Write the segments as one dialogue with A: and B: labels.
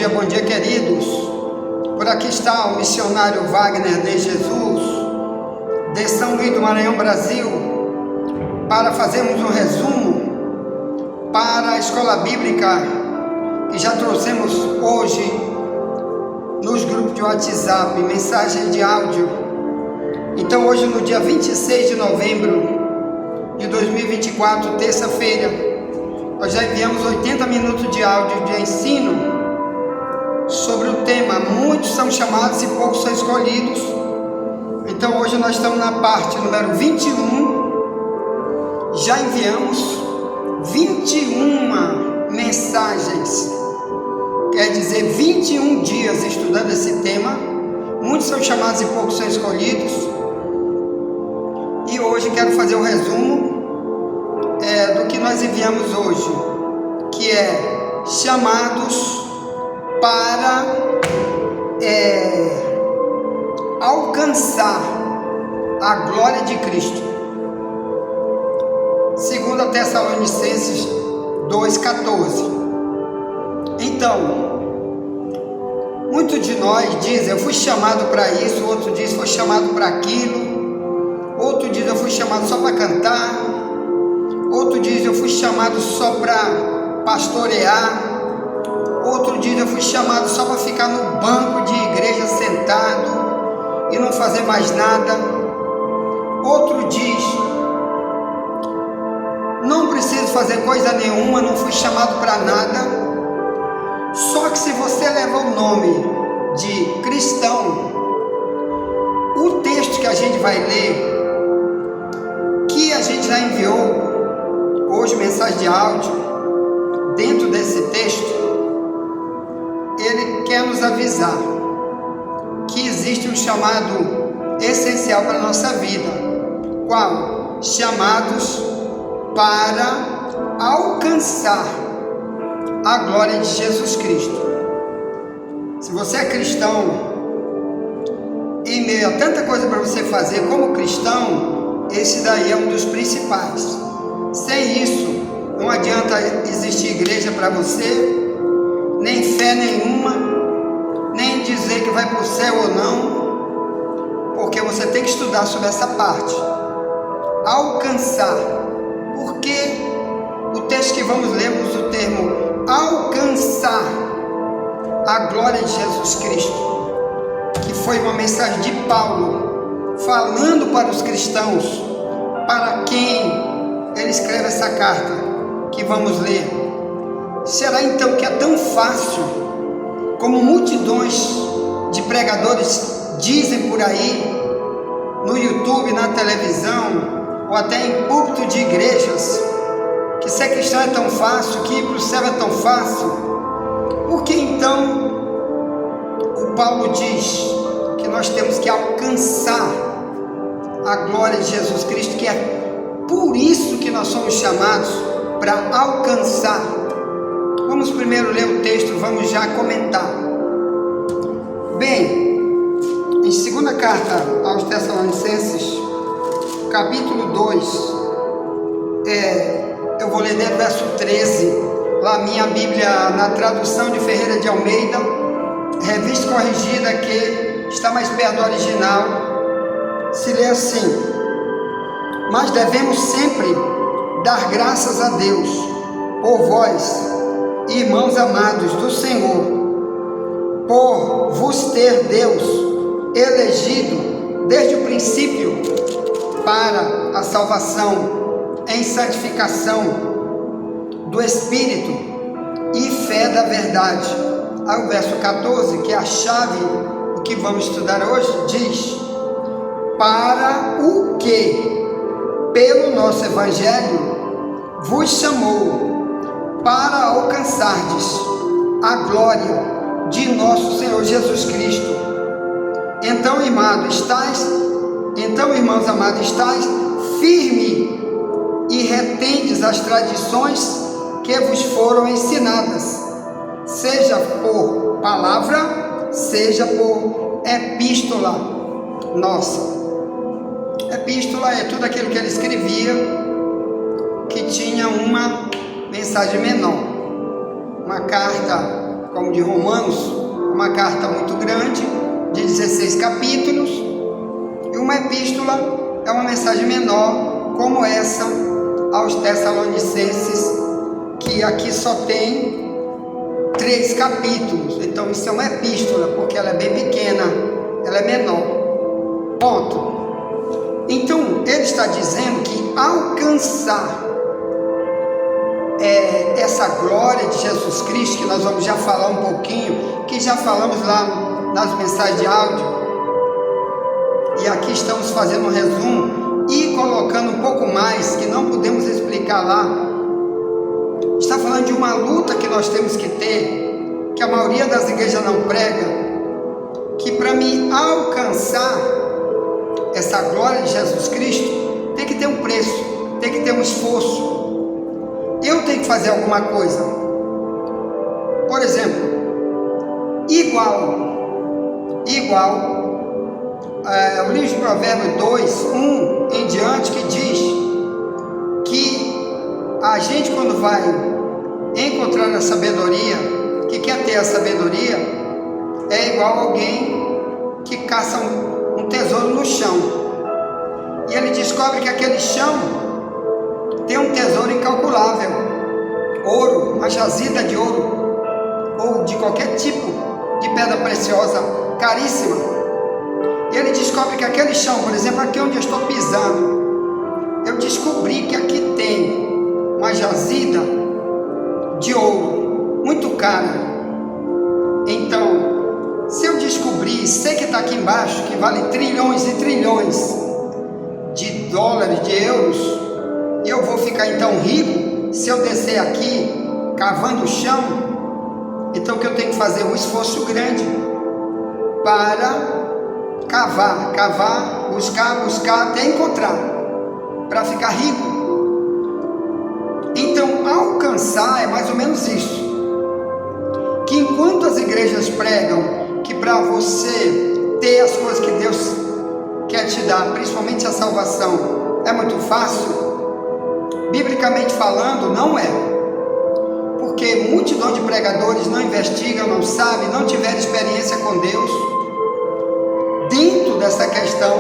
A: bom dia, queridos. Por aqui está o missionário Wagner de Jesus, de São Luís do Maranhão, Brasil, para fazermos um resumo para a escola bíblica que já trouxemos hoje nos grupos de WhatsApp, mensagem de áudio. Então hoje, no dia 26 de novembro de 2024, terça-feira, nós já enviamos 80 minutos de áudio de ensino sobre o tema muitos são chamados e poucos são escolhidos. Então hoje nós estamos na parte número 21. Já enviamos 21 mensagens, quer dizer 21 dias estudando esse tema. Muitos são chamados e poucos são escolhidos. E hoje quero fazer um resumo do que nós enviamos hoje, que é chamados para alcançar a glória de Cristo. 2 Tessalonicenses 2,14. Então, muitos de nós dizem: eu fui chamado para isso, outro diz: foi chamado para aquilo, outro diz: eu fui chamado só para cantar, outro diz: eu fui chamado só para pastorear, outro diz: eu fui chamado só para ficar no banco de igreja sentado e não fazer mais nada. Outro diz: não preciso fazer coisa nenhuma, não fui chamado para nada. Só que se você leva o nome de cristão, o texto que a gente vai ler, que a gente já enviou hoje, mensagem de áudio, dentro desse texto, ele quer nos avisar que existe um chamado essencial para a nossa vida. Qual? Chamados para alcançar a glória de Jesus Cristo. Se você é cristão, em meio a tanta coisa para você fazer como cristão, esse daí é um dos principais. Sem isso, não adianta existir igreja para você, nem fé nenhuma, nem dizer que vai para o céu ou não, porque você tem que estudar sobre essa parte. Alcançar, porque o texto que vamos ler usa o termo alcançar a glória de Jesus Cristo, que foi uma mensagem de Paulo, falando para os cristãos, para quem ele escreve essa carta, que vamos ler. Será então que é tão fácil, como multidões de pregadores dizem por aí, no YouTube, na televisão, ou até em púlpito de igrejas, que ser cristão é tão fácil, que ir para o céu é tão fácil? Por que então o Paulo diz que nós temos que alcançar a glória de Jesus Cristo, que é por isso que nós somos chamados para alcançar? Vamos primeiro ler o texto, vamos já comentar. Bem, em 2ª carta aos Tessalonicenses, capítulo 2, eu vou ler desde o verso 13, lá minha Bíblia, na tradução de Ferreira de Almeida, revista corrigida, que está mais perto do original, se lê assim: mas devemos sempre dar graças a Deus por vós, irmãos amados do Senhor, por vos ter Deus elegido desde o princípio para a salvação em santificação do Espírito e fé da verdade. Aí o verso 14, que é a chave do que vamos estudar hoje, diz: para o que pelo nosso Evangelho vos chamou para alcançardes a glória de nosso Senhor Jesus Cristo. Então, irmãos amados, estáis firme e retendes as tradições que vos foram ensinadas, seja por palavra, seja por epístola nossa. Epístola é tudo aquilo que ele escrevia que tinha uma mensagem menor, uma carta como de Romanos, uma carta muito grande, de 16 capítulos, e uma epístola é uma mensagem menor, como essa aos Tessalonicenses, que aqui só tem 3 capítulos. Então isso é uma epístola, porque ela é bem pequena, ela é menor. Ponto. Então ele está dizendo que alcançar essa glória de Jesus Cristo, que nós vamos já falar um pouquinho, que já falamos lá nas mensagens de áudio, e aqui estamos fazendo um resumo e colocando um pouco mais, que não podemos explicar lá. Está falando de uma luta que nós temos que ter, que a maioria das igrejas não prega, que para me alcançar essa glória de Jesus Cristo, tem que ter um preço, tem que ter um esforço. Eu tenho que fazer alguma coisa. Por exemplo, igual o livro de Provérbios 2, 1 em diante, que diz que a gente, quando vai encontrar a sabedoria, que quer ter a sabedoria, é igual alguém que caça um tesouro no chão, e ele descobre que aquele chão tem um tesouro incalculável, ouro, uma jazida de ouro, ou de qualquer tipo de pedra preciosa, caríssima. E ele descobre que aquele chão, por exemplo, aqui onde eu estou pisando, eu descobri que aqui tem uma jazida de ouro, muito cara. Então, se eu descobrir, sei que está aqui embaixo, que vale trilhões e trilhões de dólares, de euros, e eu vou ficar então rico se eu descer aqui, cavando o chão. Então o que eu tenho que fazer? Um esforço grande para cavar, buscar até encontrar, para ficar rico. Então alcançar é mais ou menos isso, que enquanto as igrejas pregam que para você ter as coisas que Deus quer te dar, principalmente a salvação, é muito fácil, biblicamente falando, não é. Porque multidão de pregadores não investigam, não sabem, não tiveram experiência com Deus dentro dessa questão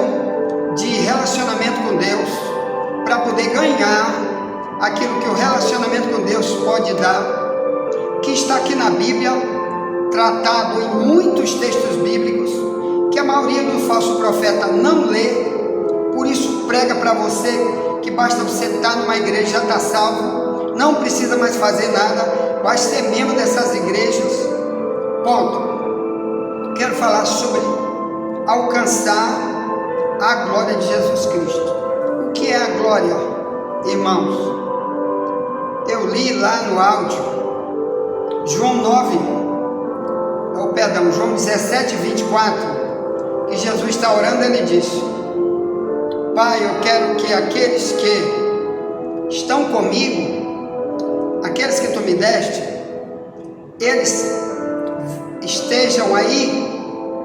A: de relacionamento com Deus, para poder ganhar aquilo que o relacionamento com Deus pode dar, que está aqui na Bíblia, tratado em muitos textos bíblicos, que a maioria do falso profeta não lê, por isso prega para você que basta você estar numa igreja, já está salvo, não precisa mais fazer nada, vai ser membro dessas igrejas. Ponto. Quero falar sobre alcançar a glória de Jesus Cristo. O que é a glória, irmãos? Eu li lá no áudio, João 17, 24, que Jesus está orando, ele diz: Pai, eu quero que aqueles que estão comigo, aqueles que tu me deste, eles estejam aí,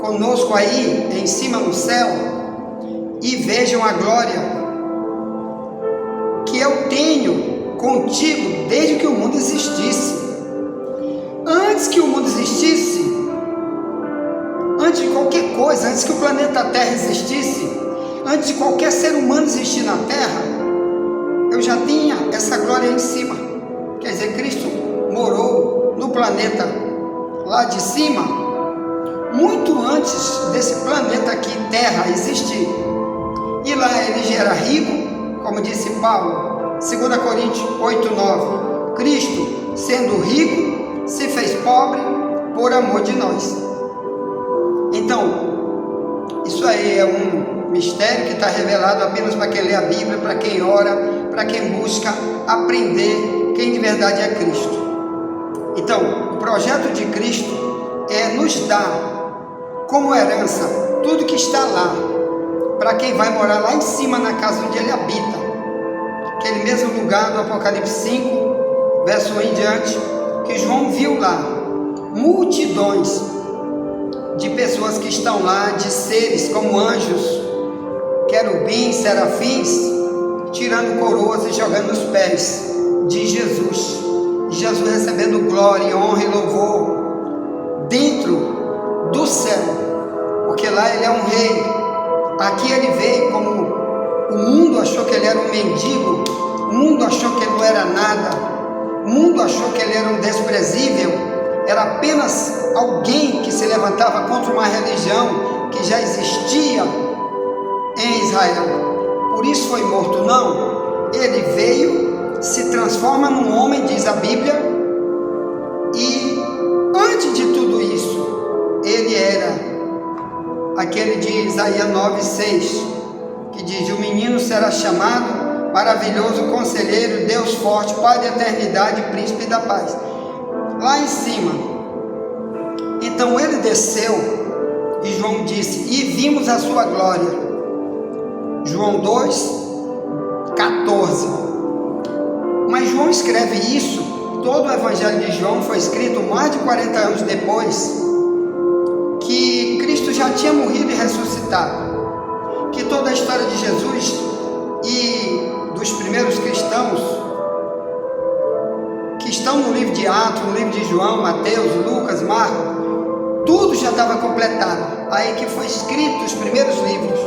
A: conosco aí, em cima no céu, e vejam a glória que eu tenho contigo desde que o mundo existisse. Antes que o mundo existisse, antes de qualquer coisa, antes que o planeta Terra existisse, antes de qualquer ser humano existir na Terra, eu já tinha essa glória em cima. Quer dizer, Cristo morou no planeta lá de cima, muito antes desse planeta aqui, Terra, existir. E lá ele já era rico, como disse Paulo, 2 Coríntios 8, 9. Cristo, sendo rico, se fez pobre por amor de nós. Então, isso aí é um mistério que está revelado apenas para quem lê a Bíblia, para quem ora, para quem busca aprender quem de verdade é Cristo. Então, o projeto de Cristo é nos dar como herança tudo que está lá, para quem vai morar lá em cima na casa onde ele habita, aquele mesmo lugar do Apocalipse 5, verso 1 em diante, que João viu lá, multidões de pessoas que estão lá, de seres como anjos, querubins, serafins, tirando coroas e jogando nos pés de Jesus. Jesus recebendo glória, honra e louvor, dentro do céu, porque lá ele é um rei. Aqui ele veio como o mundo achou que ele era um mendigo, o mundo achou que ele não era nada, o mundo achou que ele era um desprezível, era apenas alguém que se levantava contra uma religião que já existia em Israel. Por isso foi morto. Não, ele veio, se transforma num homem, diz a Bíblia, e antes de tudo isso, ele era aquele de Isaías 9:6, que diz: o menino será chamado Maravilhoso Conselheiro, Deus Forte, Pai da Eternidade, Príncipe da Paz. Lá em cima. Então ele desceu, e João disse: e vimos a sua glória. João 2:14. Mas João escreve isso, todo o Evangelho de João foi escrito mais de 40 anos depois que Cristo já tinha morrido e ressuscitado, que toda a história de Jesus e dos primeiros cristãos que estão no livro de Atos, no livro de João, Mateus, Lucas, Marcos, tudo já estava completado, aí que foi escrito os primeiros livros.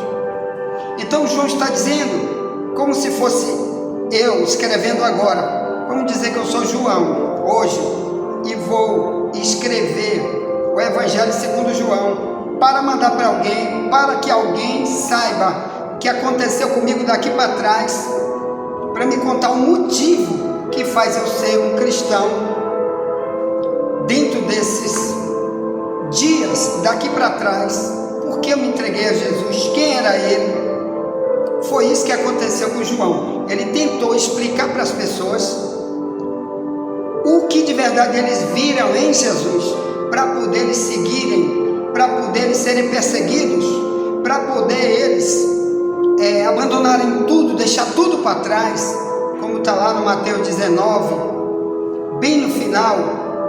A: Então João está dizendo, como se fosse eu escrevendo agora. Vamos dizer que eu sou João hoje e vou escrever o Evangelho segundo João para mandar para alguém, para que alguém saiba o que aconteceu comigo daqui para trás, para me contar o motivo que faz eu ser um cristão dentro desses dias daqui para trás. Porque eu me entreguei a Jesus, quem era ele? Foi isso que aconteceu com João. Ele tentou explicar para as pessoas o que de verdade eles viram em Jesus, para poder eles seguirem, para poder eles serem perseguidos, para poder eles abandonarem tudo, deixar tudo para trás, como está lá no Mateus 19, bem no final,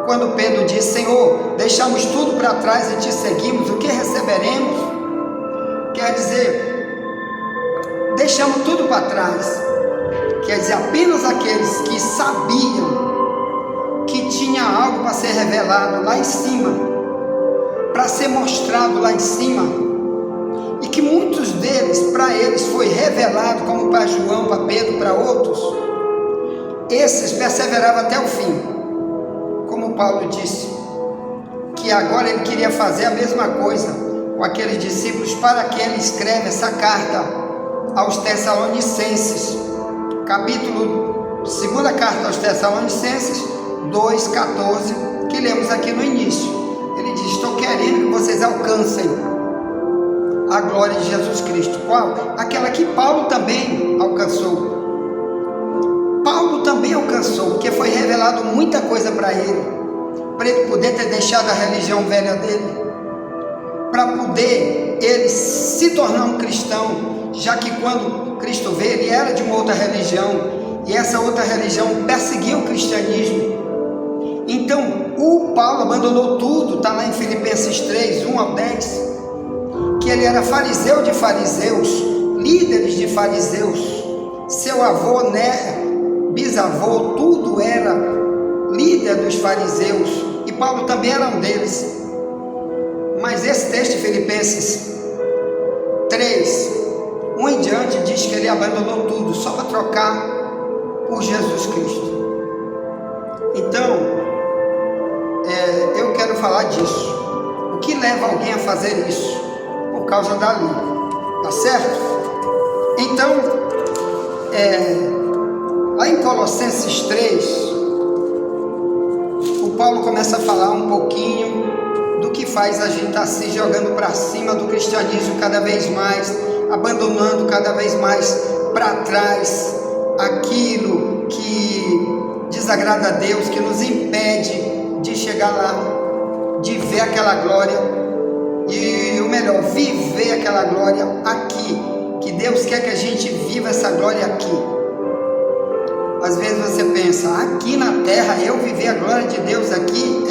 A: quando Pedro diz: Senhor, deixamos tudo para trás e te seguimos, o que receberemos? Quer dizer, deixamos tudo para trás, quer dizer, apenas aqueles que sabiam que tinha algo para ser revelado lá em cima, para ser mostrado lá em cima, e que muitos deles, para eles foi revelado, como para João, para Pedro, para outros. Esses perseveravam até o fim, como Paulo disse, que agora ele queria fazer a mesma coisa com aqueles discípulos, para que ele escreve essa carta aos Tessalonicenses, capítulo, segunda carta aos Tessalonicenses 2:14, que lemos aqui no início. Ele diz: estou querendo que vocês alcancem a glória de Jesus Cristo. Qual? Aquela que Paulo também alcançou. Paulo também alcançou, porque foi revelado muita coisa para ele poder ter deixado a religião velha dele, para poder ele se tornar um cristão, já que quando Cristo veio, ele era de uma outra religião, e essa outra religião perseguiu o cristianismo. Então o Paulo abandonou tudo, está lá em Filipenses 3, 1-10, que ele era fariseu de fariseus, líderes de fariseus, seu avô, bisavô, tudo era líder dos fariseus, e Paulo também era um deles. Mas esse texto de Filipenses 3, 1 em diante, diz que ele abandonou tudo, só para trocar por Jesus Cristo. Então, eu quero falar disso. O que leva alguém a fazer isso? Por causa da lei, tá certo? Então, lá em Colossenses 3, o Paulo começa a falar um pouquinho do que faz a gente estar se jogando para cima do cristianismo cada vez mais, abandonando cada vez mais para trás aquilo que desagrada a Deus, que nos impede de chegar lá, de ver aquela glória. E o melhor, viver aquela glória aqui, que Deus quer que a gente viva essa glória aqui. Às vezes você pensa, aqui na terra eu viver a glória de Deus aqui,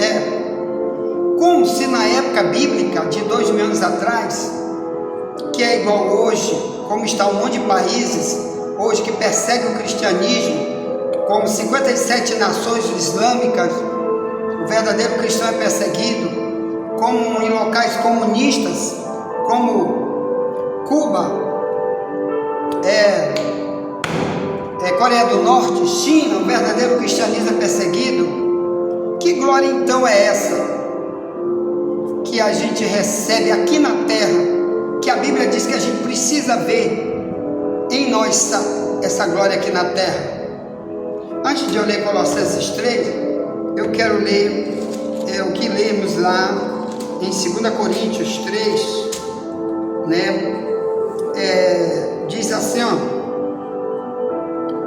A: como se na época bíblica de 2000 anos atrás, que é igual hoje, como está um monte de países hoje que perseguem o cristianismo, como 57 nações islâmicas, o verdadeiro cristão é perseguido. como em locais comunistas, como Cuba, Coreia do Norte, China, o verdadeiro cristianismo é perseguido. Que glória então é essa que a gente recebe aqui na terra, que a Bíblia diz que a gente precisa ver em nós essa glória aqui na terra? Antes de eu ler Colossenses 3, eu quero ler o que lemos lá em 2 Coríntios 3, né? Diz assim, ó,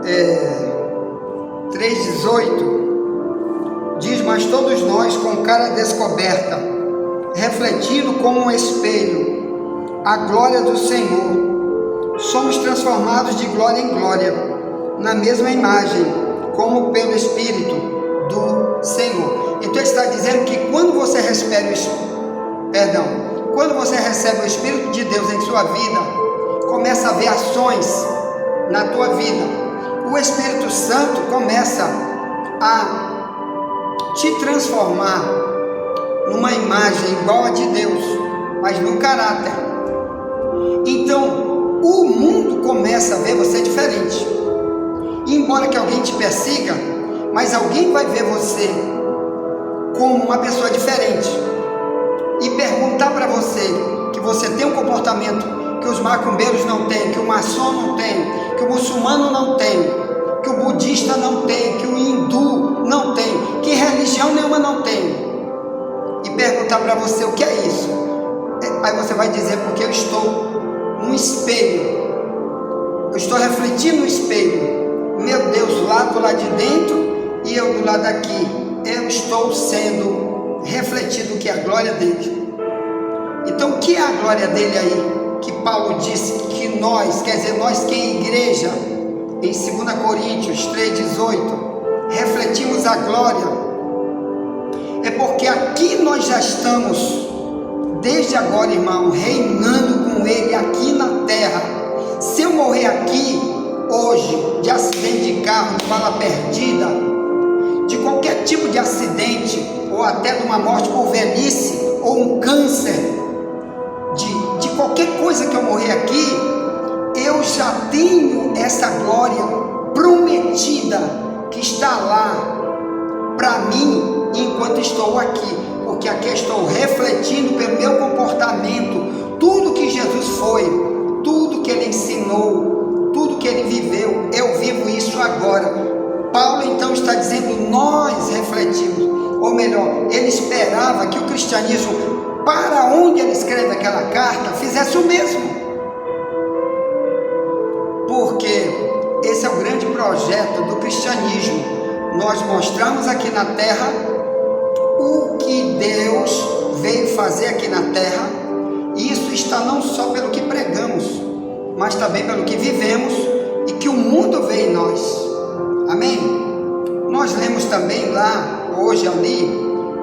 A: 3,18, diz: mas todos nós com cara descoberta, refletindo como um espelho a glória do Senhor, somos transformados de glória em glória, na mesma imagem, como pelo Espírito do Senhor. Então ele está dizendo que quando você recebe o Espírito de Deus em sua vida, começa a ver ações na tua vida. O Espírito Santo começa a te transformar numa imagem igual a de Deus, mas no caráter. Então o mundo começa a ver você diferente. E embora que alguém te persiga, mas alguém vai ver você como uma pessoa diferente e perguntar para você que você tem um comportamento que os macumbeiros não têm, que o maçom não tem, que o muçulmano não tem, que o budista não tem, que o hindu não tem, que religião nenhuma não tem, e perguntar para você o que é isso. Aí você vai dizer: porque eu estou num espelho, eu estou refletindo no espelho, meu Deus lá do lado de dentro e eu do lado daqui, eu estou sendo refletido, que é a glória dele. Então o que é a glória dele aí? Que Paulo disse que nós, quer dizer, nós que é igreja, em 2 Coríntios 3,18, refletimos a glória. É porque aqui nós já estamos, desde agora, irmão, reinando com ele aqui na terra. Se eu morrer aqui hoje, de acidente de carro, de bala perdida, de qualquer tipo de acidente, ou até de uma morte por velhice, ou um câncer, de qualquer coisa que eu morrer aqui, eu já tenho essa glória prometida que está lá para mim enquanto estou aqui, porque aqui estou refletindo pelo meu comportamento tudo que Jesus foi, tudo que ele ensinou, tudo que ele viveu. Eu vivo isso agora. Paulo então está dizendo: nós refletimos, ou melhor, ele esperava que o cristianismo, para onde ele escreve aquela carta, fizesse o mesmo, porque esse é o grande projeto do cristianismo. Nós mostramos aqui na terra o que Deus veio fazer aqui na terra, e isso está não só pelo que pregamos, mas também pelo que vivemos e que o mundo vê em nós. Amém? Nós lemos também lá, hoje ali,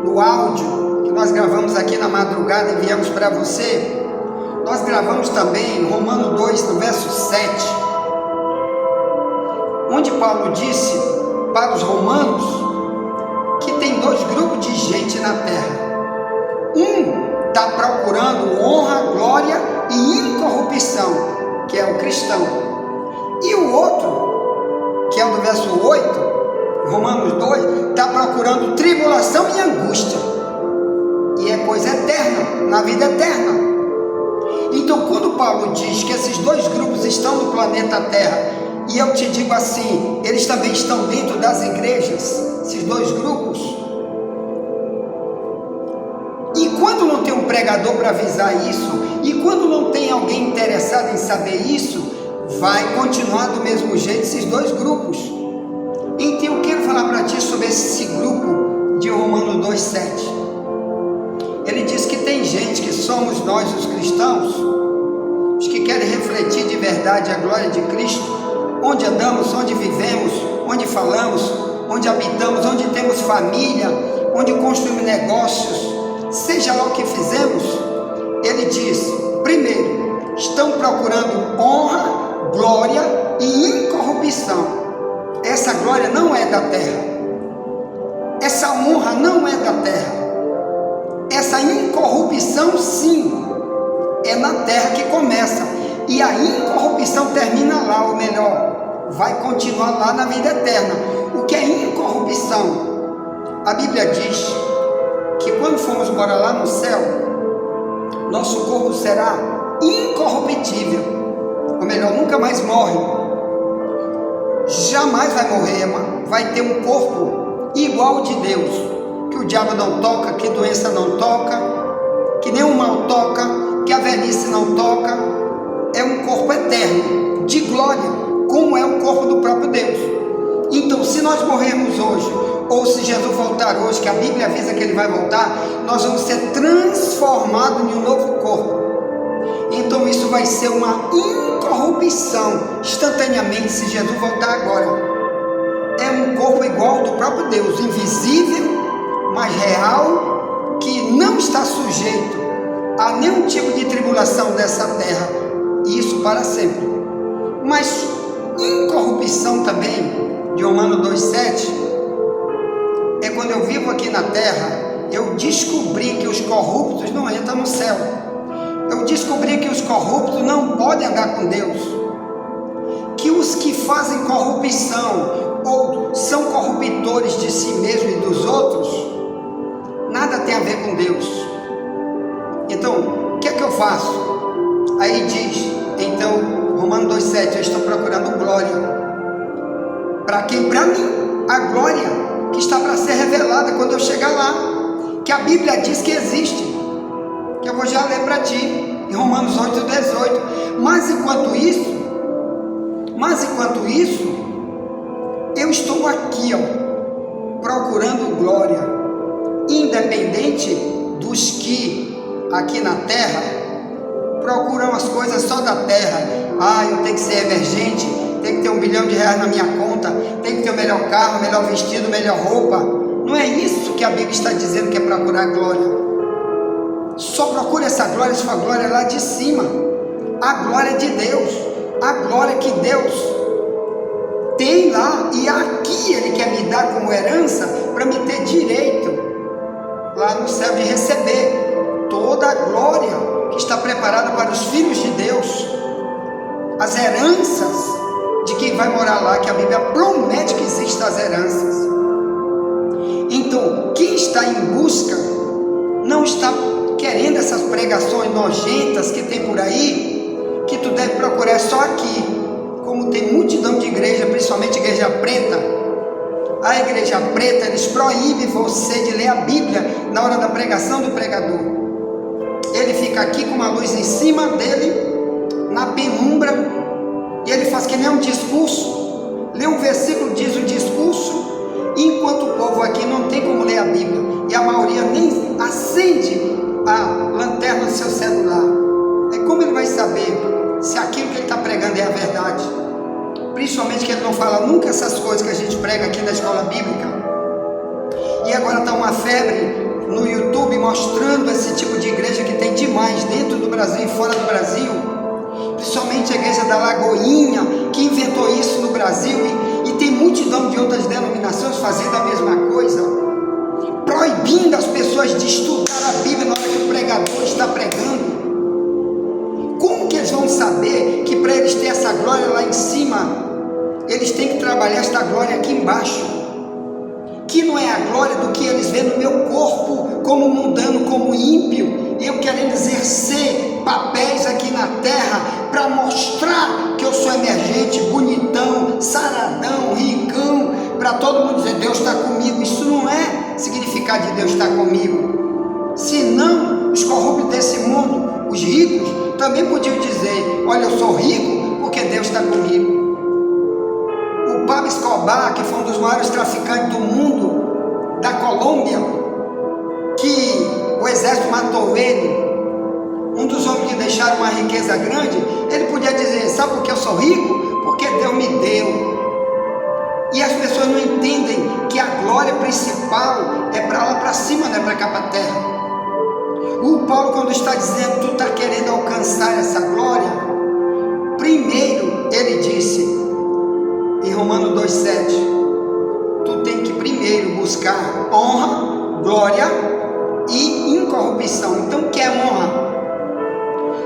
A: no áudio que nós gravamos aqui na madrugada e enviamos para você, nós gravamos também Romanos 2, no verso 7, onde Paulo disse para os romanos que tem dois grupos de gente na terra. Um está procurando honra, glória e incorrupção, que é o cristão, e o outro, que é o do verso 8, Romanos 2, está procurando tribulação e angústia, e é coisa eterna, na vida eterna. Então quando Paulo diz que esses dois grupos estão no planeta Terra, e eu te digo assim, eles também estão dentro das igrejas, esses dois grupos, e quando não tem um pregador para avisar isso, e quando não tem alguém interessado em saber isso, vai continuar do mesmo jeito esses dois grupos. Então eu quero falar para ti sobre esse grupo de Romanos 2,7. Ele diz que tem gente, que somos nós os cristãos, os que querem refletir de verdade a glória de Cristo, onde andamos, onde vivemos, onde falamos, onde habitamos, onde temos família, onde construímos negócios, seja lá o que fizemos. Ele diz: primeiro, estão procurando honra, glória e incorrupção. Essa glória não é da terra, essa honra não é da terra, essa essa incorrupção, sim, é na terra que começa, e a incorrupção termina lá, ou melhor, vai continuar lá na vida eterna. O que é incorrupção? A Bíblia diz que quando formos morar lá no céu, nosso corpo será incorruptível, ou melhor, nunca mais morre, jamais vai morrer, vai ter um corpo igual ao de Deus, que o diabo não toca, que doença não toca, que nenhum mal toca, que a velhice não toca. É um corpo eterno, de glória, como é o corpo do próprio Deus. Então, se nós morrermos hoje, ou se Jesus voltar hoje, que a Bíblia avisa que ele vai voltar, nós vamos ser transformados em um novo corpo. Então isso vai ser uma incorrupção instantaneamente, se Jesus voltar agora. É um corpo igual ao do próprio Deus, invisível, mas real, que não está sujeito a nenhum tipo de tribulação dessa terra, e isso para sempre. Mas incorrupção também, de Romanos 2,7, é quando eu vivo aqui na terra, eu descobri que os corruptos não entram no céu. Eu descobri que os corruptos não podem andar com Deus, que os que fazem corrupção ou são corruptores de si mesmo e dos outros, nada tem a ver com Deus. Então, o que é que eu faço? Aí diz, então, Romanos 2,7, eu estou procurando glória. Para quem? Para mim, a glória que está para ser revelada quando eu chegar lá, que a Bíblia diz que existe, que eu vou já ler para ti, em Romanos 8,18. Mas enquanto isso, eu estou aqui, procurando glória, independente dos que aqui na terra procuram as coisas só da terra. Eu tenho que ser emergente, tem que ter R$1 bilhão na minha conta, tem que ter o melhor carro, melhor vestido, melhor roupa. Não é isso que a Bíblia está dizendo que é procurar glória. Só procura essa glória, se for glória lá de cima, a glória de Deus, a glória que Deus tem lá, e aqui Ele quer me dar como herança, para me ter direito lá no céu de receber toda a glória que está preparada para os filhos de Deus, as heranças de quem vai morar lá, que a Bíblia promete que existem as heranças. Então, quem está em busca, não está querendo essas pregações nojentas que tem por aí, que tu deve procurar só aqui. Como tem multidão de igreja, principalmente igreja preta, a igreja preta, eles proíbem você de ler a Bíblia na hora da pregação do pregador. Ele fica aqui com uma luz em cima dele, na penumbra, e ele faz que nem um discurso, lê um versículo, diz o discurso, enquanto o povo aqui não tem como ler a Bíblia, e a maioria nem acende a lanterna do seu celular. Como ele vai saber se aquilo que ele está pregando é a verdade? Principalmente que ele não fala nunca essas coisas que a gente prega aqui na escola bíblica. E agora está uma febre no YouTube mostrando esse tipo de igreja que tem demais dentro do Brasil e fora do Brasil, principalmente a igreja da Lagoinha, que inventou isso no Brasil, e tem multidão de outras denominações fazendo a mesma coisa, proibindo as pessoas de estudar a Bíblia na hora que o pregador está pregando. Como que eles vão saber que para eles ter essa glória lá em cima, eles têm que trabalhar esta glória aqui embaixo, que não é a glória do que eles veem no meu corpo, como mundano, como ímpio, e eu querendo exercer papéis aqui na terra, para mostrar que eu sou emergente, bonitão, saradão, ricão, para todo mundo dizer, Deus está comigo. Isso não é significado de Deus estar comigo. Senão, os corruptos desse mundo, os ricos, também podiam dizer, olha, eu sou rico porque Deus está comigo. O Pablo Escobar, que foi um dos maiores traficantes do mundo, da Colômbia, que o exército matou ele, um dos homens que deixaram uma riqueza grande, ele podia dizer, sabe por que eu sou rico? Porque Deus me deu. E as pessoas não entendem que a glória principal é para lá para cima, não é para cá para a terra. O Paulo, quando está dizendo, tu está querendo alcançar essa glória, primeiro ele disse, em Romanos 2,7, tu tem que primeiro buscar honra, glória e incorrupção. Então, o que é honra?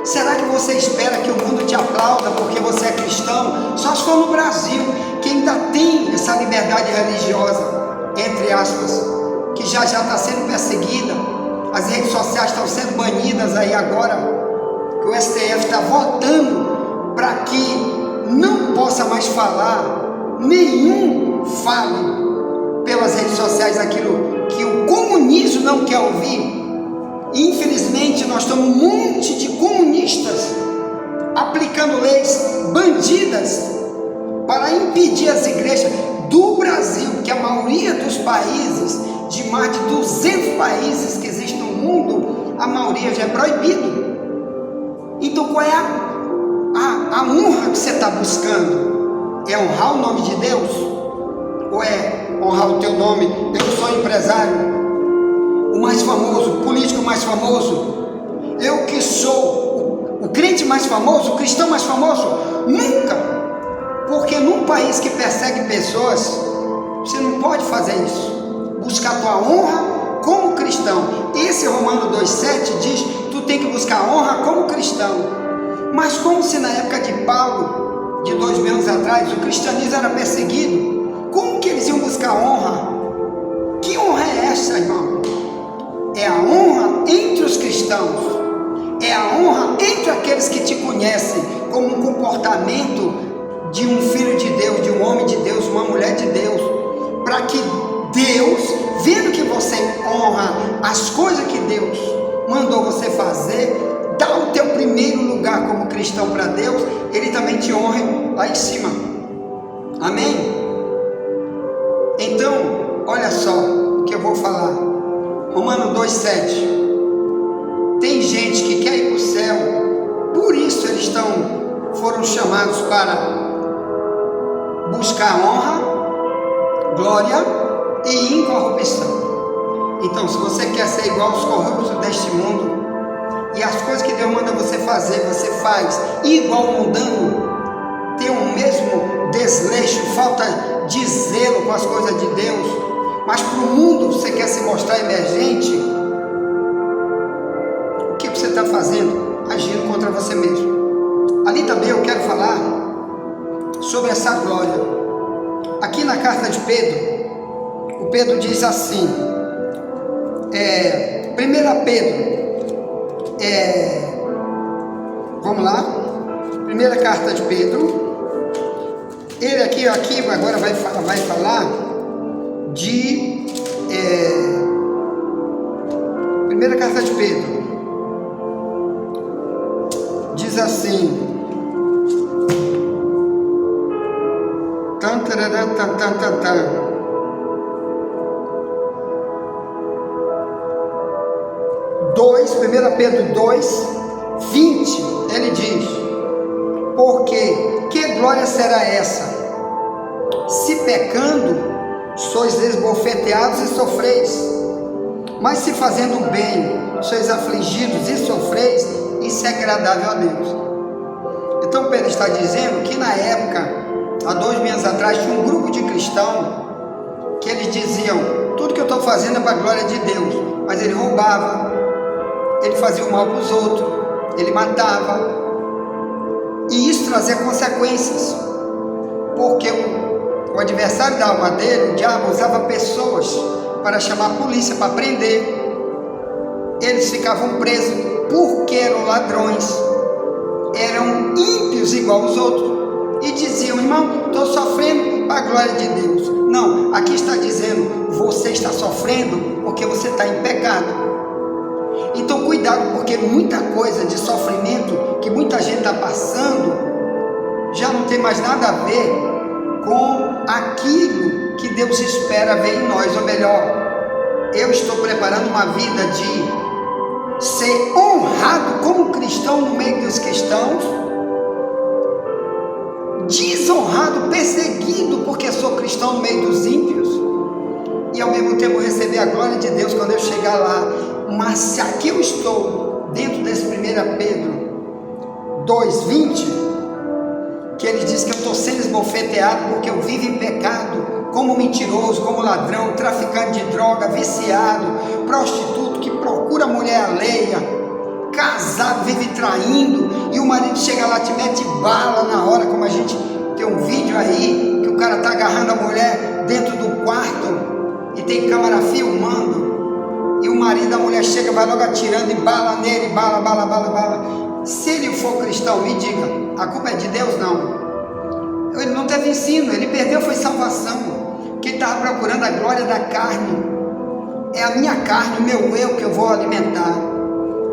A: Será que você espera que o mundo te aplauda porque você é cristão? Só se for no Brasil, que ainda tem essa liberdade religiosa, entre aspas, que já está sendo perseguida. As redes sociais estão sendo banidas aí agora, que o STF está votando para que não possa mais falar, nenhum fale pelas redes sociais aquilo que o comunismo não quer ouvir. Infelizmente, nós temos um monte de comunistas aplicando leis bandidas para impedir as igrejas do Brasil, que a maioria dos países, de mais de 200 países que existem no mundo, a maioria já é proibido. Então, qual é a honra que você está buscando? É honrar o nome de Deus? Ou é honrar o teu nome? Eu sou empresário, o mais famoso, o político mais famoso, eu que sou o crente mais famoso, o cristão mais famoso? Nunca! Porque num país que persegue pessoas, você não pode fazer isso. Buscar a tua honra como cristão. Esse Romano 2,7 diz, tu tem que buscar a honra como cristão. Mas como se na época de Paulo, de 2000 anos atrás, o cristianismo era perseguido, como que eles iam buscar honra? Que honra é essa, irmão? É a honra entre os cristãos, é a honra entre aqueles que te conhecem, como um comportamento de um filho de Deus, de um homem de Deus, uma mulher de Deus, para que Deus, vendo que você honra as coisas que Deus mandou você fazer, dá o teu primeiro lugar como cristão para Deus, Ele também te honre lá em cima. Amém? Então, olha só o que eu vou falar. Romano 2,7. Tem gente que quer ir para o céu, por isso eles foram chamados para buscar honra, glória e incorrupção. Então, se você quer ser igual aos corruptos deste mundo, e as coisas que Deus manda você fazer, você faz igual mundano, tem o mesmo desleixo, falta de zelo com as coisas de Deus, mas para o mundo você quer se mostrar emergente, o que você está fazendo? Agindo contra você mesmo. Ali também eu quero falar sobre essa glória. Aqui na carta de Pedro, o Pedro diz assim, 1 Pedro, vamos lá, primeira carta de Pedro, ele aqui agora vai falar de primeira carta de Pedro, diz assim, Primeira Pedro 2:20, ele diz, porque que glória será essa, se pecando sois esbofeteados e sofreis, mas se fazendo o bem sois afligidos e sofreis, isso é agradável a Deus. Então Pedro está dizendo que na época, há 2000 anos atrás, tinha um grupo de cristãos que eles diziam, tudo que eu estou fazendo é para a glória de Deus, mas ele roubava, ele fazia o mal para os outros, ele matava, e isso trazia consequências, porque o adversário da alma dele, o diabo, usava pessoas para chamar a polícia, para prender. Eles ficavam presos porque eram ladrões, eram ímpios igual aos outros, e diziam, irmão, estou sofrendo para a glória de Deus. Não, aqui está dizendo, você está sofrendo porque você está em pecado. Então cuidado, porque muita coisa de sofrimento que muita gente está passando já não tem mais nada a ver com aquilo que Deus espera ver em nós. Ou melhor, eu estou preparando uma vida de ser honrado como cristão no meio dos cristãos, desonrado, perseguido porque sou cristão no meio dos ímpios, e ao mesmo tempo receber a glória de Deus quando eu chegar lá. Mas se aqui eu estou dentro desse 1 Pedro 2:20, que ele diz que eu estou sendo esbofeteado porque eu vivo em pecado, como mentiroso, como ladrão, traficante de droga, viciado, prostituto, que procura mulher alheia, casado, vive traindo, e o marido chega lá, te mete bala na hora, como a gente tem um vídeo aí, que o cara tá agarrando a mulher dentro do quarto, e tem câmera filmando, e o marido da mulher chega, vai logo atirando, e bala nele, bala. Se ele for cristão, me diga, a culpa é de Deus? Não. Ele não teve ensino, ele perdeu, foi salvação. Quem estava procurando a glória da carne, é a minha carne, o meu eu que eu vou alimentar.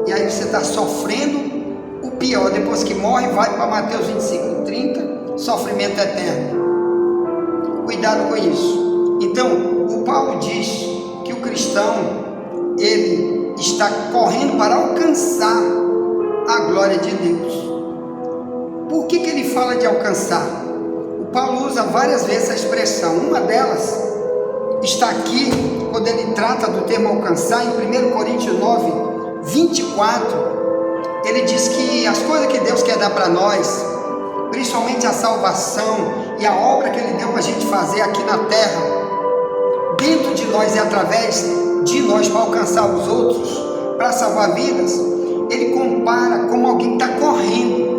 A: E aí você está sofrendo o pior, depois que morre, vai para Mateus 25:30, sofrimento eterno. Cuidado com isso. Então, o Paulo diz que o cristão, ele está correndo para alcançar a glória de Deus. Por que ele fala de alcançar? O Paulo usa várias vezes essa expressão. Uma delas está aqui, quando ele trata do termo alcançar, em 1 Coríntios 9:24, ele diz que as coisas que Deus quer dar para nós, principalmente a salvação e a obra que Ele deu para a gente fazer aqui na terra, dentro de nós e através de nós para alcançar os outros, para salvar vidas, ele compara como alguém que está correndo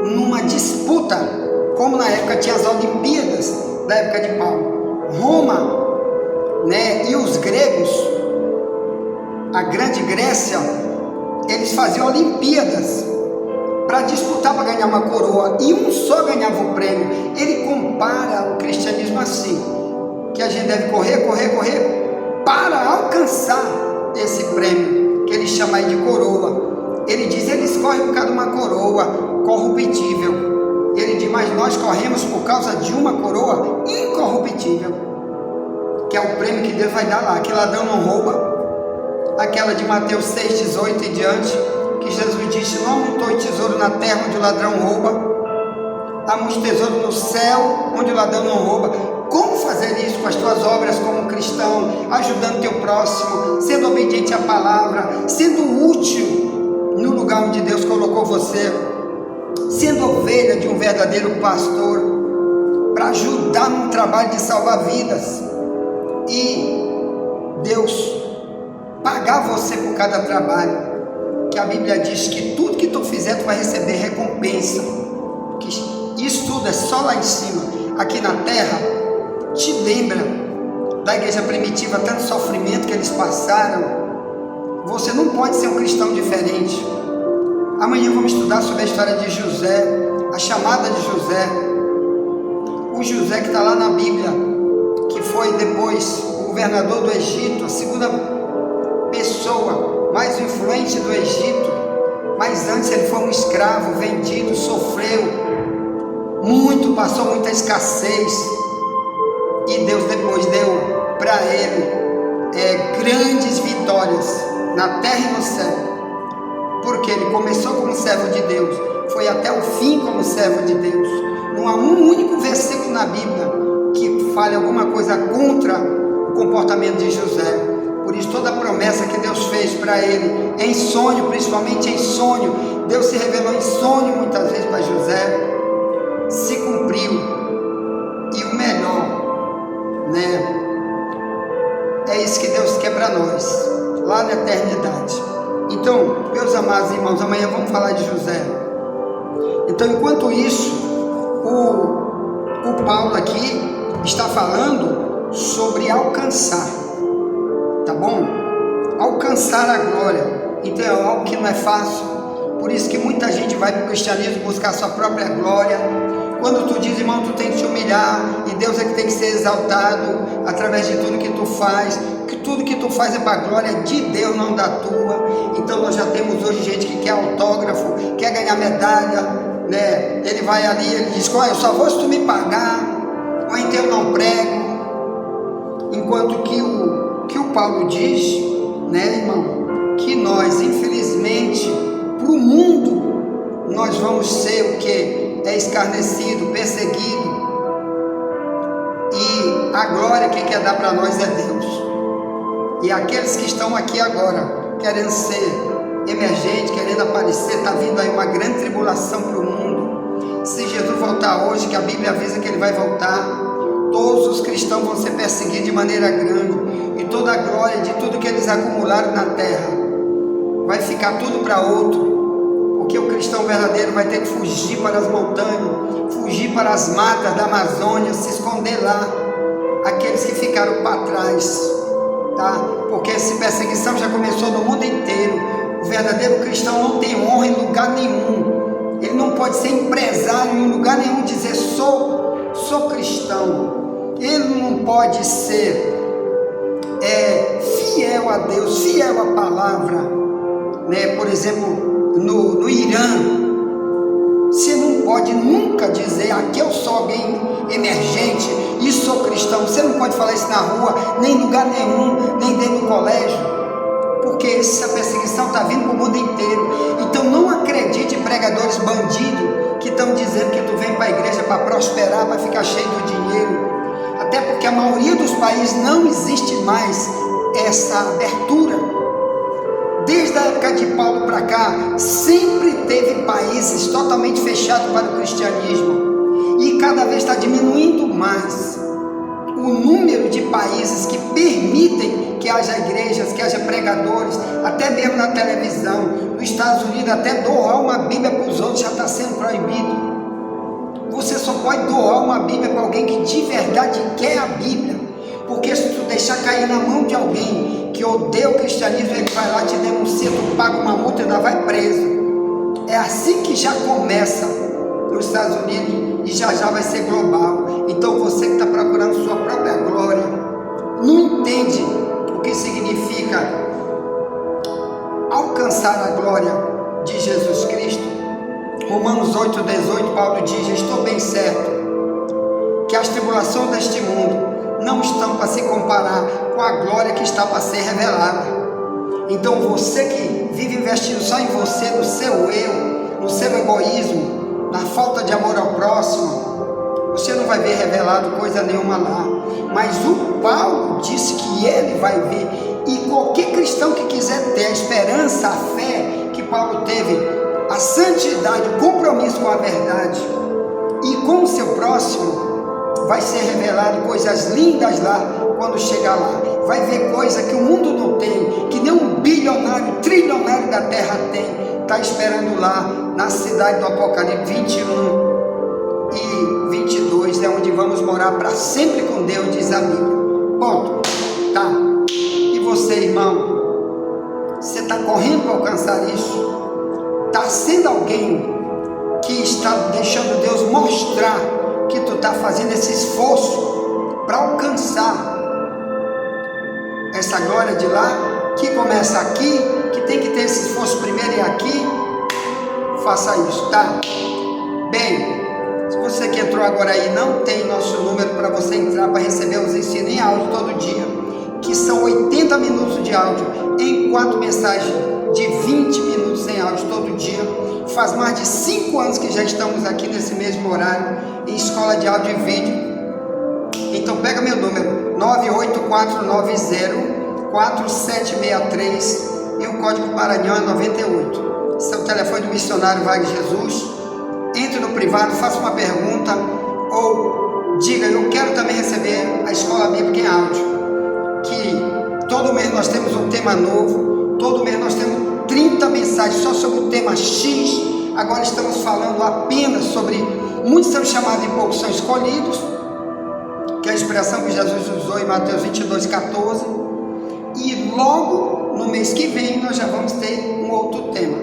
A: numa disputa, como na época tinha as Olimpíadas da época de Paulo. Roma, né, e os gregos, a grande Grécia, eles faziam Olimpíadas para disputar, para ganhar uma coroa, e um só ganhava o prêmio. Ele compara o cristianismo assim, que a gente deve correr para alcançar esse prêmio, que ele chama aí de coroa. Ele diz, eles correm por causa de uma coroa corruptível. Ele diz, mas nós corremos por causa de uma coroa incorruptível, que é o prêmio que Deus vai dar lá. Que ladrão não rouba, aquela de Mateus 6:18 e diante, que Jesus disse, não amontoe tesouro na terra onde o ladrão rouba, amontoe tesouro no céu onde o ladrão não rouba. Como fazer isso com as tuas obras como cristão, ajudando teu próximo, sendo obediente à palavra, sendo útil no lugar onde Deus colocou você, sendo ovelha de um verdadeiro pastor, para ajudar no trabalho de salvar vidas, e Deus pagar você por cada trabalho, que a Bíblia diz que tudo que tu fizer tu vai receber recompensa, que isso tudo é só lá em cima. Aqui na terra, te lembra da igreja primitiva, tanto sofrimento que eles passaram. Você não pode ser um cristão diferente. Amanhã vamos estudar sobre a história de José, a chamada de José, o José que está lá na Bíblia, que foi depois o governador do Egito, a segunda pessoa mais influente do Egito, mas antes ele foi um escravo, vendido, sofreu muito, passou muita escassez, e Deus depois deu para ele grandes vitórias na terra e no céu, porque ele começou como servo de Deus, foi até o fim como servo de Deus. Não há um único versículo na Bíblia que fale alguma coisa contra o comportamento de José. Por isso toda a promessa que Deus fez para ele, em sonho, principalmente em sonho, Deus se revelou em sonho muitas vezes para José, se cumpriu. E o melhor, né, é isso que Deus quer para nós, lá na eternidade. Então, meus amados irmãos, amanhã vamos falar de José. Então, enquanto isso, o Paulo aqui está falando sobre alcançar, tá bom? Alcançar a glória. Então é algo que não é fácil, por isso que muita gente vai para o cristianismo buscar sua própria glória. Quando tu diz, irmão, tu tem que te humilhar, e Deus é que tem que ser exaltado através de tudo que tu faz, que tudo que tu faz é para a glória de Deus, não da tua. Então nós já temos hoje gente que quer autógrafo, quer ganhar medalha, né? Ele vai ali, ele diz, olha, eu só vou se tu me pagar, ou então eu não prego. Enquanto que o Paulo diz, né, irmão, que nós, infelizmente, para o mundo, nós vamos ser o que? É escarnecido, perseguido, e a glória que quer dar para nós é Deus. E aqueles que estão aqui agora, querendo ser emergente, querendo aparecer, está vindo aí uma grande tribulação para o mundo. Se Jesus voltar hoje, que a Bíblia avisa que ele vai voltar, todos os cristãos vão ser perseguidos de maneira grande, e toda a glória de tudo que eles acumularam na terra vai ficar tudo para outro, porque o cristão verdadeiro vai ter que fugir para as montanhas, fugir para as matas da Amazônia, se esconder lá, aqueles que ficaram para trás, tá? Porque essa perseguição já começou no mundo inteiro. O verdadeiro cristão não tem honra em lugar nenhum, ele não pode ser empresário em lugar nenhum, dizer sou cristão, ele não pode ser fiel a Deus, fiel à palavra, né? Por exemplo, no Irã, você não pode nunca dizer, aqui eu sou alguém emergente e sou cristão. Você não pode falar isso na rua, nem em lugar nenhum, nem dentro do colégio, porque essa perseguição está vindo para o mundo inteiro. Então não acredite em pregadores bandidos que estão dizendo que tu vem para a igreja para prosperar, para ficar cheio de dinheiro. Até porque a maioria dos países não existe mais essa abertura. Desde a época de Paulo para cá, sempre teve países totalmente fechados para o cristianismo, e cada vez está diminuindo mais o número de países que permitem que haja igrejas, que haja pregadores, até mesmo na televisão. Nos Estados Unidos, até doar uma Bíblia para os outros já está sendo proibido. Você só pode doar uma Bíblia para alguém que de verdade quer a Bíblia, porque se tu deixar cair na mão de alguém que odeia o cristianismo, ele vai lá, te denuncia, tu paga uma multa e ainda vai preso. É assim que já começa nos Estados Unidos e já vai ser global. Então você que está procurando sua própria glória, não entende o que significa alcançar a glória de Jesus Cristo. Romanos 8,18, Paulo diz: estou bem certo que as tribulações deste mundo não estão para se comparar com a glória que está para ser revelada. Então você que vive investindo só em você, no seu eu, no seu egoísmo, na falta de amor ao próximo, você não vai ver revelado coisa nenhuma lá. Mas o Paulo disse que ele vai ver, e qualquer cristão que quiser ter a esperança, a fé que Paulo teve, a santidade, o compromisso com a verdade e com o seu próximo, vai ser revelado coisas lindas lá quando chegar lá. Vai ver coisa que o mundo não tem, que nem um bilionário, trilionário da terra tem. Está esperando lá na cidade do Apocalipse 21 e 22, é onde vamos morar para sempre com Deus, diz a Bíblia. Ponto. Tá? E você, irmão, você está correndo para alcançar isso? Está sendo alguém que está deixando Deus mostrar que tu está fazendo esse esforço para alcançar essa glória de lá, que começa aqui, que tem que ter esse esforço primeiro e aqui? Faça isso, tá? Bem, se você que entrou agora aí não tem nosso número para você entrar para receber os ensinos em áudio todo dia, que são 80 minutos de áudio em 4 mensagens de 20 minutos em áudio todo dia. Faz mais de 5 anos que já estamos aqui nesse mesmo horário, em escola de áudio e vídeo. Então pega meu número 984904763 e o código Maranhão é 98. Esse é o telefone do missionário Wagner Jesus. Entre no privado, faça uma pergunta ou diga: eu quero também receber a escola bíblica em áudio, que todo mês nós temos um tema novo, todo mês nós temos 30 mensagens só sobre o tema X. Agora estamos falando apenas sobre muitos são chamados e poucos são escolhidos, que é a expressão que Jesus usou em Mateus 22,14. E logo no mês que vem nós já vamos ter um outro tema,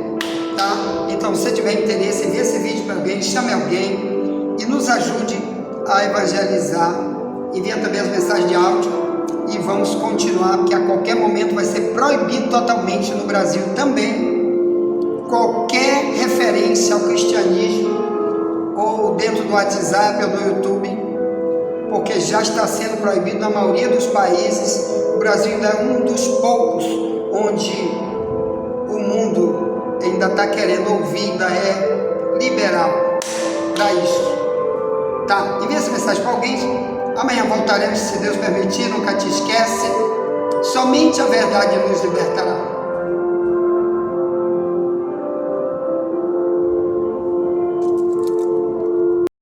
A: tá? Então, se você tiver interesse, envie esse vídeo para alguém, chame alguém e nos ajude a evangelizar. Envia também as mensagens de áudio e vamos continuar, porque a qualquer momento vai ser proibido totalmente no Brasil também qualquer referência ao cristianismo, ou dentro do WhatsApp ou no YouTube, porque já está sendo proibido na maioria dos países. O Brasil ainda é um dos poucos onde o mundo ainda está querendo ouvir, ainda é liberal para isso, tá? Envie essa mensagem para alguém. Amanhã voltaremos, se Deus permitir. Nunca te esquece, somente a verdade nos libertará.